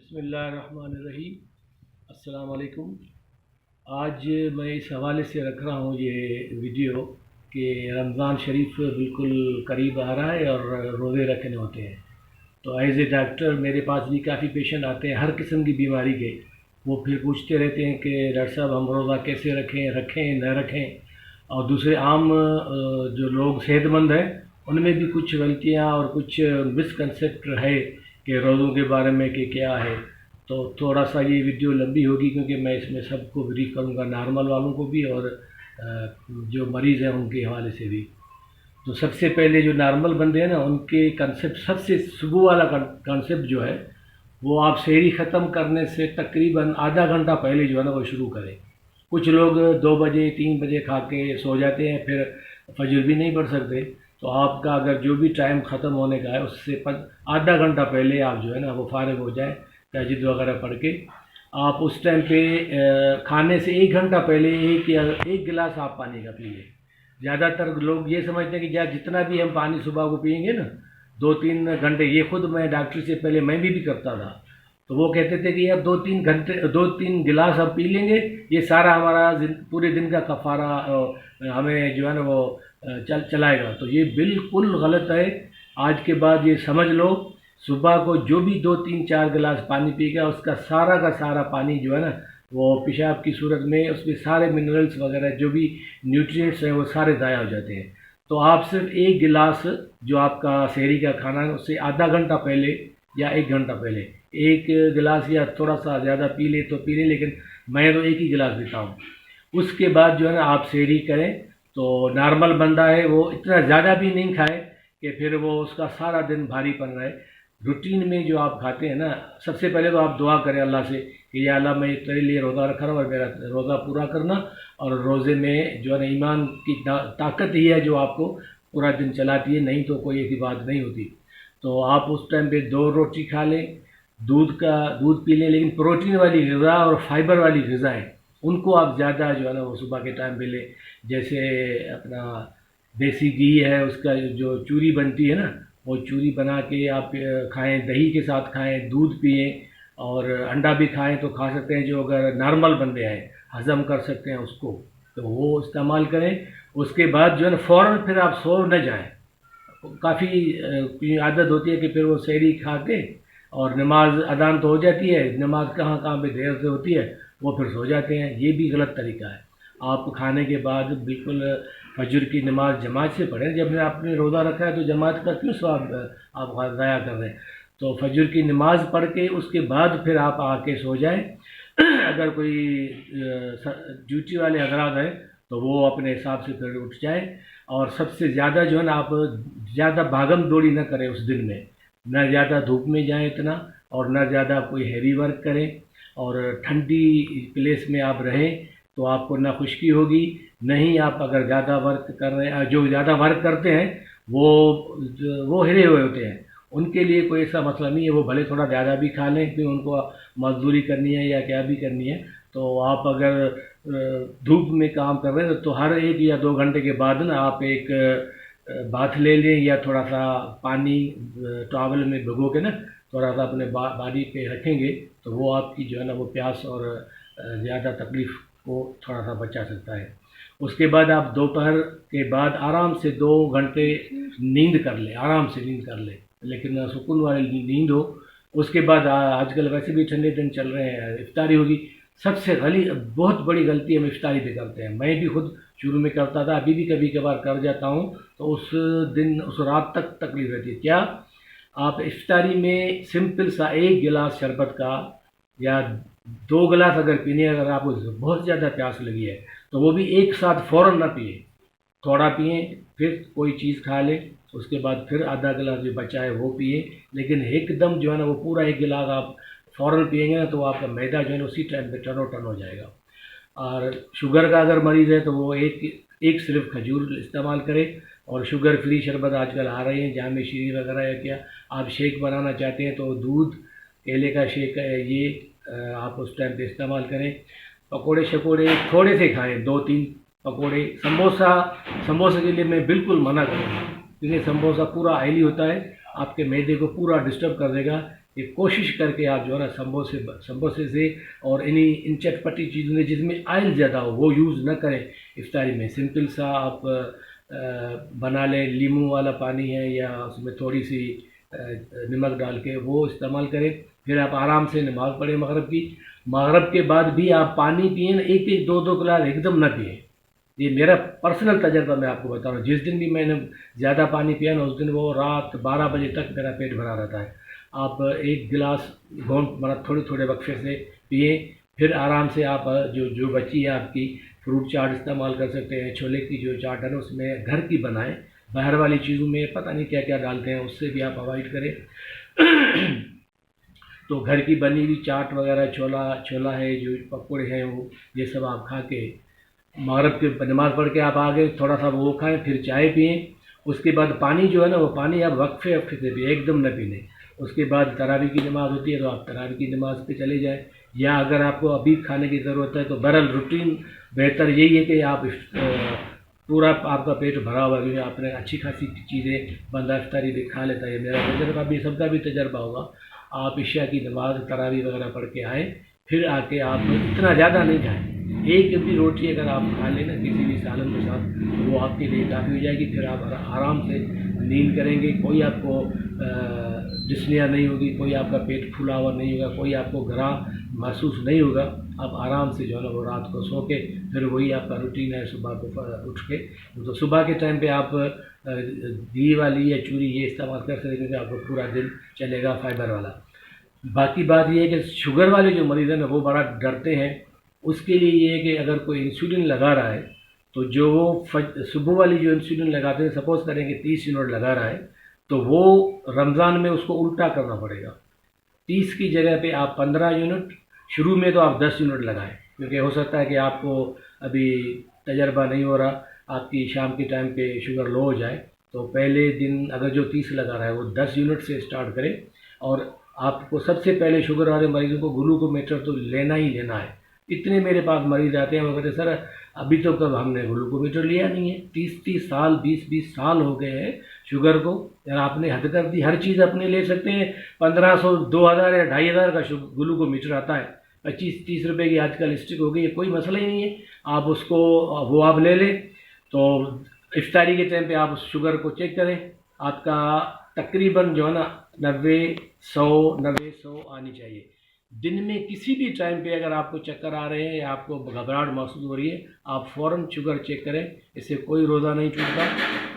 बिस्मिल्लाहिर्रहमानिर्रहीम। अस्सलाम वालेकुम। आज मैं इस हवाले से रख रहा हूँ ये वीडियो कि रमज़ान शरीफ बिल्कुल करीब आ रहा है और रोज़े रखने होते हैं। तो एज़ ए डॉक्टर मेरे पास भी काफ़ी पेशेंट आते हैं हर किस्म की बीमारी के। वो फिर पूछते रहते हैं कि डॉक्टर साहब हम रोज़ा कैसे रखें, रखें न रखें। और दूसरे आम जो लोग सेहतमंद हैं उनमें भी कुछ गलतियाँ और कुछ मिसकंसेप्ट है कि रोज़ों के बारे में कि क्या है। तो थोड़ा सा ये वीडियो लंबी होगी क्योंकि मैं इसमें सबको ब्रीफ करूँगा, नॉर्मल वालों को भी और जो मरीज़ हैं उनके हवाले से भी। तो सबसे पहले जो नॉर्मल बंदे हैं ना उनके कंसेप्ट, सबसे सुबह वाला कंसेप्ट जो है वो आप सेहरी ख़त्म करने से तकरीबन आधा घंटा पहले जो है ना वो शुरू करें। कुछ लोग 2 बजे 3 बजे खा के सो जाते हैं, फिर फजर भी नहीं पढ़ सकते। तो आपका अगर जो भी टाइम ख़त्म होने का है उससे आधा घंटा पहले आप जो है ना वो फारिग हो जाए, तहज्जुद वगैरह पढ़ के। आप उस टाइम पे खाने से 1 घंटा पहले एक गिलास आप पानी का पी लें। ज़्यादातर लोग ये समझते हैं कि यार जितना भी हम पानी सुबह को पियेंगे ना 2-3 घंटे, ये खुद मैं डॉक्टर से पहले मैं भी करता था। तो वो कहते थे कि यार 2-3 घंटे 2-3 गिलास हम पी लेंगे, ये सारा हमारा पूरे दिन का कफ़ारा हमें जो है ना वो चलाएगा। तो ये बिल्कुल गलत है। आज के बाद ये समझ लो, सुबह को जो भी 2-3-4 गिलास पानी पिएगा उसका सारा का सारा पानी जो है ना वो पेशाब की सूरत में उसमें सारे मिनरल्स वगैरह जो भी न्यूट्रिएंट्स हैं वो सारे ज़ाया हो जाते हैं। तो आप सिर्फ 1 गिलास जो आपका सहरी का खाना है उससे आधा घंटा पहले या 1 घंटा पहले 1 गिलास या थोड़ा सा ज़्यादा पी ले तो पी ले, लेकिन मैं तो 1 ही गिलास पीता हूँ। उसके बाद जो है ना आप सहरी करें। तो नॉर्मल बंदा है वो इतना ज़्यादा भी नहीं खाए कि फिर वो उसका सारा दिन भारीपन रहे। रूटीन में जो आप खाते हैं ना, सबसे पहले तो आप दुआ करें अल्लाह से कि या अल्लाह मैं तेरे लिए रोज़ा रख रहा हूँ और मेरा रोज़ा पूरा करना। और रोज़े में जो है ना ईमान की ताकत ही है जो आपको पूरा दिन चलाती है, नहीं तो कोई ऐसी बात नहीं होती। तो आप उस टाइम पे 2 रोटी खा लें, दूध पी लें, लेकिन प्रोटीन वाली ग़िज़ा और फाइबर वाली ग़िज़ाएँ उनको आप ज़्यादा जो है ना वो सुबह के टाइम पे लें। जैसे अपना देसी घी है, उसका जो चूरी बनती है ना वो चूरी बना के आप खाएं, दही के साथ खाएं, दूध पिएं और अंडा भी खाएं तो खा सकते हैं। जो अगर नॉर्मल बंदे हैं हज़म कर सकते हैं उसको तो वो इस्तेमाल करें। उसके बाद जो है ना फ़ौरन फिर आप सो न जाएं। काफ़ी आदत होती है कि फिर वो सहरी खा के और नमाज अदान तो हो जाती है, नमाज कहाँ कहाँ पे देर से होती है, वो फिर सो जाते हैं। ये भी गलत तरीका है। आप खाने के बाद बिल्कुल फजर की नमाज जमात से पढ़ें। जब आपने रोज़ा रखा है तो जमात का क्यों स्वाब आप ज़ाया कर रहे हैं। तो फजर की नमाज पढ़ के उसके बाद फिर आप आके सो जाएं। अगर कोई ड्यूटी वाले हजरात हैं तो वो अपने हिसाब से फिर उठ जाएं। और सबसे ज़्यादा जो है ना आप ज़्यादा भागम दौड़ी ना करें उस दिन में, ना ज़्यादा धूप में जाएं इतना और ना ज़्यादा कोई हैवी वर्क करें। और ठंडी प्लेस में आप रहें तो आपको ना खुश्की होगी, नहीं आप अगर ज़्यादा वर्क कर रहे हैं, जो ज़्यादा वर्क करते हैं वो हिरे हुए होते हैं, उनके लिए कोई ऐसा मसला नहीं है। वो भले थोड़ा ज़्यादा भी खा लें क्योंकि उनको मजदूरी करनी है या क्या भी करनी है। तो आप अगर धूप में काम कर रहे हैं तो हर 1 या 2 घंटे के बाद ना आप एक बाथ ले लें या थोड़ा सा पानी टॉवल में भिगो के ना थोड़ा सा अपने बॉडी पे रखेंगे तो वो आपकी जो है ना वो प्यास और ज़्यादा तकलीफ़ को थोड़ा सा बचा सकता है। उसके बाद आप दोपहर के बाद आराम से 2 घंटे नींद कर लें, आराम से नींद कर लें, लेकिन सुकून वाली नींद हो। उसके बाद आजकल वैसे भी ठंडे दिन चल रहे हैं, इफ्तारी होगी। सबसे बहुत बड़ी गलती हम इफ्तारी पे करते हैं। मैं भी खुद शुरू में करता था, अभी भी कभी कभार कर जाता हूँ। तो उस दिन उस रात तक तकलीफ रहती है। क्या आप इफ्तारी में सिंपल सा 1 गिलास शरबत का या 2 गिलास अगर पीने, अगर आपको बहुत ज़्यादा प्यास लगी है तो वो भी एक साथ फ़ौरन ना पिए, थोड़ा पिए फिर कोई चीज़ खा ले, उसके बाद फिर आधा गिलास जो बचा है वो पिए। लेकिन एकदम जो है ना वो पूरा 1 गिलास आप फ़ौरन पिएंगे ना तो आपका मैदा जो है ना उसी टाइम पे टन हो जाएगा। और शुगर का अगर मरीज़ है तो वो एक सिर्फ खजूर इस्तेमाल करें। और शुगर फ्री शरबत आजकल आ रही हैं, जामे शीरी वगैरह, या क्या आप शेक बनाना चाहते हैं तो दूध केले का शेक है ये आप उस टाइम पे इस्तेमाल करें। पकोड़े शकोड़े थोड़े से खाएं, 2-3 पकोड़े। समोसे के लिए मैं बिल्कुल मना करूँगा क्योंकि समोसा पूरा ऑयली होता है, आपके मैदे को पूरा डिस्टर्ब कर देगा। ये कोशिश करके आप जो है ना समोसे से और इन चटपटी चीज़ों में जिसमें ऑयल ज़्यादा हो वो यूज़ ना करें इफ्तारी में। सिंपल सा आप बना लें, लीमू वाला पानी है या उसमें थोड़ी सी नमक डाल के वो इस्तेमाल करें। फिर आप आराम से नमाज़ पढ़ें मगरिब की। मगरिब के बाद भी आप पानी पिए ना, एक एक दो दो गिलास एकदम ना पिए। ये मेरा पर्सनल तजर्बा मैं आपको बता रहा हूँ। जिस दिन भी मैंने ज़्यादा पानी पिया ना, उस दिन वो रात 12 बजे तक मेरा पेट भरा रहता है। आप एक गिलास मतलब थोड़े थोड़े वक्फे से पिए। फिर आराम से आप जो जो बची है आपकी फ्रूट चाट इस्तेमाल कर सकते हैं। छोले की जो चाट है ना उसमें घर की बनाएं, बाहर वाली चीज़ों में पता नहीं क्या क्या डालते हैं, उससे भी आप अवॉइड करें। तो घर की बनी हुई चाट वगैरह, छोला है, जो पकौड़े हैं, वो ये सब आप खा के मगरिब के नमाज़ पढ़ के आप आ गए, थोड़ा सा वो खाएं, फिर चाय पिएँ। उसके बाद पानी जो है ना वो पानी आप वक्फे वक्फे से पिए, एकदम न पीने। उसके बाद तरावी की नमाज़ होती है तो आप तरावी की नमाज़ पे चले जाएं। या अगर आपको अभी खाने की ज़रूरत है तो बहरहाल रूटीन बेहतर यही है कि आप पूरा आपका पेट भरा हुआ, क्योंकि आपने अच्छी खासी चीज़ें बंदा इफ्तारी भी खा लेता है। मेरा तजर्बा भी, सबका भी तजर्बा होगा। आप इशा की नमाज़ तरावी वगैरह पढ़ के आएँ, फिर आके आप इतना ज़्यादा नहीं खाएँ। एक भी रोटी अगर आप खा लें ना किसी भी सालन के साथ तो वो आपके लिए काफ़ी हो जाएगी। फिर आप आराम से नींद करेंगे, कोई आपको डिस्निया नहीं होगी, कोई आपका पेट फूला हुआ नहीं होगा, कोई आपको गरा महसूस नहीं होगा। आप आराम से जो है ना वो रात को सो के फिर वही आपका रूटीन है सुबह को उठ के। तो सुबह के टाइम पे आप घी वाली या चूरी ये इस्तेमाल कर सकते हैं, क्योंकि आपको पूरा दिन चलेगा फाइबर वाला। बाकी बात ये है कि शुगर वाले जो मरीज़ हैं ना वो बड़ा डरते हैं। उसके लिए ये है कि अगर कोई इंसुलिन लगा रहा है तो जो वो सुबह वाली जो इंसुलिन लगाते हैं, सपोज़ करें कि 30 यूनिट लगा रहा है, तो वो रमज़ान में उसको उल्टा करना पड़ेगा। 30 की जगह पे आप 15 यूनिट, शुरू में तो आप 10 यूनिट लगाएं, क्योंकि हो सकता है कि आपको अभी तजर्बा नहीं हो रहा, आपकी शाम के टाइम पे शुगर लो हो जाए। तो पहले दिन अगर जो 30 लगा रहा है वो 10 यूनिट से स्टार्ट करें। और आपको सबसे पहले शुगर वाले मरीज़ों को ग्लूकोमीटर तो लेना ही लेना है। इतने मेरे पास मरीज़ आते हैं, वो कहते हैं सर अभी तो कब हमने ग्लूकोमीटर लिया नहीं है, 30-30 साल 20-20 साल हो गए हैं शुगर को। यार आपने हद कर दी, हर चीज़ अपने ले सकते हैं। 1500 2000 या 2500 का ग्लूकोमीटर आता है, 25-30 रुपये की आजकल स्टिक हो गई है, कोई मसला ही नहीं है। आप उसको वो आप ले लें। तो इफ्तारी के टाइम पे आप उस शुगर को चेक करें, आपका तकरीबन जो है ना 90-100 आनी चाहिए। दिन में किसी भी टाइम पे अगर आपको चक्कर आ रहे हैं या आपको घबराहट महसूस हो रही है, आप फ़ौरन शुगर चेक करें। इससे कोई रोज़ा नहीं छूटता।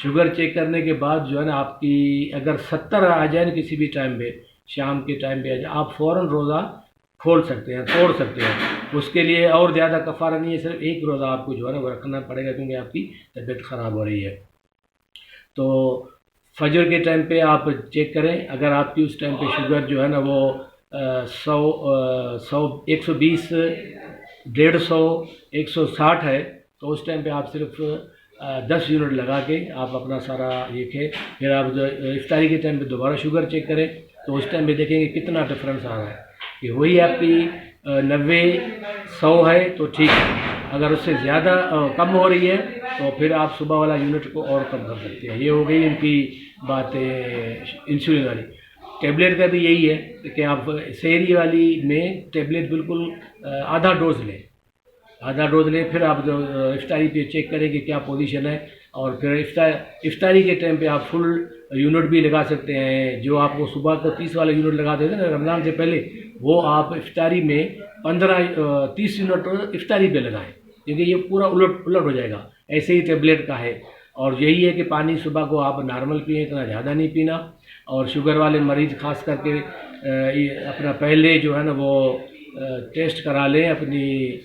शुगर चेक करने के बाद जो है ना आपकी अगर 70 आ जाए ना किसी भी टाइम पे, शाम के टाइम पे आ जाए, आप फ़ौरन रोज़ा खोल सकते हैं, तोड़ सकते हैं। उसके लिए और ज़्यादा कफ़ारा नहीं है, सिर्फ एक रोज़ा आपको जो है ना वो रखना पड़ेगा, क्योंकि आपकी तबीयत ख़राब हो रही है। तो फजर के टाइम पे आप चेक करें, अगर आपकी उस टाइम पे शुगर जो है ना वो 120, 150, 160 है, तो उस टाइम पे आप सिर्फ 10 यूनिट लगा के आप अपना सारा ये खे। फिर आप इफ्तारी के टाइम पे दोबारा शुगर चेक करें, तो उस टाइम पे देखेंगे कितना डिफरेंस आ रहा है। कि वही आपकी 90-100 है तो ठीक है, अगर उससे ज़्यादा कम हो रही है तो फिर आप सुबह वाला यूनिट को और कम कर सकते हैं। ये हो गई इनकी बातें इंसुलिन वाली। टेबलेट का भी यही है कि आप शहरी वाली में टेबलेट बिल्कुल आधा डोज लें, फिर आप जो इफ्तारी पे चेक करें कि क्या पोजीशन है। और फिर इफ्तारी के टाइम पे आप फुल यूनिट भी लगा सकते हैं। जो आपको सुबह को 30 वाला यूनिट लगा देते हैं ना रमज़ान से पहले, वो आप इफ्तारी में 30 यूनिट इफ्तारी पे लगाएं, क्योंकि ये पूरा उलट हो जाएगा। ऐसे ही टेबलेट का है। और यही है कि पानी सुबह को आप नॉर्मल पिए, इतना ज़्यादा नहीं पीना। और शुगर वाले मरीज़ ख़ास करके अपना पहले जो है ना वो टेस्ट करा लें अपनी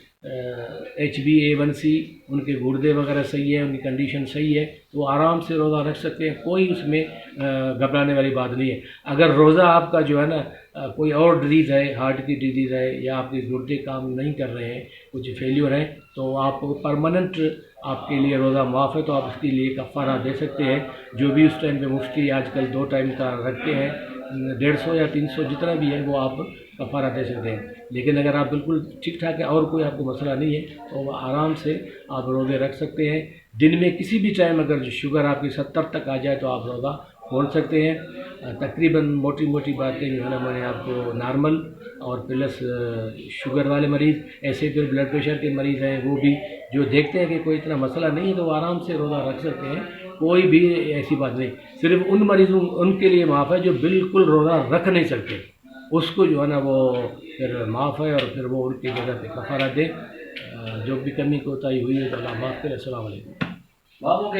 HbA1c, उनके गुर्दे वगैरह सही है, उनकी कंडीशन सही है, तो वो आराम से रोज़ा रख सकते हैं। कोई उसमें घबराने वाली बात नहीं है। अगर रोज़ा आपका जो है ना कोई और डिजीज़ है, हार्ट की डिजीज़ है, या आपके गुर्दे काम नहीं कर रहे हैं, कुछ फेल्योर है, तो आप परमानेंट आपके लिए रोज़ा माफ़ है, तो आप इसके लिए कफ़ारा दे सकते हैं। जो भी उस टाइम पे मुफ्ती आजकल 2 टाइम का रखते हैं, 150 या 300 जितना भी है वो आप कफ़ारा दे सकते हैं। लेकिन अगर आप बिल्कुल ठीक ठाक है और कोई आपको मसला नहीं है तो आराम से आप रोज़े रख सकते हैं। दिन में किसी भी टाइम अगर शुगर आपकी 70 तक आ जाए तो आप रोज़ा बोल सकते हैं। तकरीबन मोटी मोटी बातें जो है ना मैंने आपको नॉर्मल और प्लस शुगर वाले मरीज़, ऐसे फिर ब्लड प्रेशर के मरीज़ हैं, वो भी जो देखते हैं कि कोई इतना मसला नहीं है तो वो आराम से रोज़ा रख सकते हैं, कोई भी ऐसी बात नहीं। सिर्फ उन मरीज़ों उनके लिए माफ़ है जो बिल्कुल रोज़ा रख नहीं सकते, उसको जो है ना वो फिर माफ़ है और फिर वो उनकी जगह पे कफ़ारा दे। जो भी कमी कोताही हुई है तो अल्लाह माफ़ करे। अस्सलाम वालेकुम।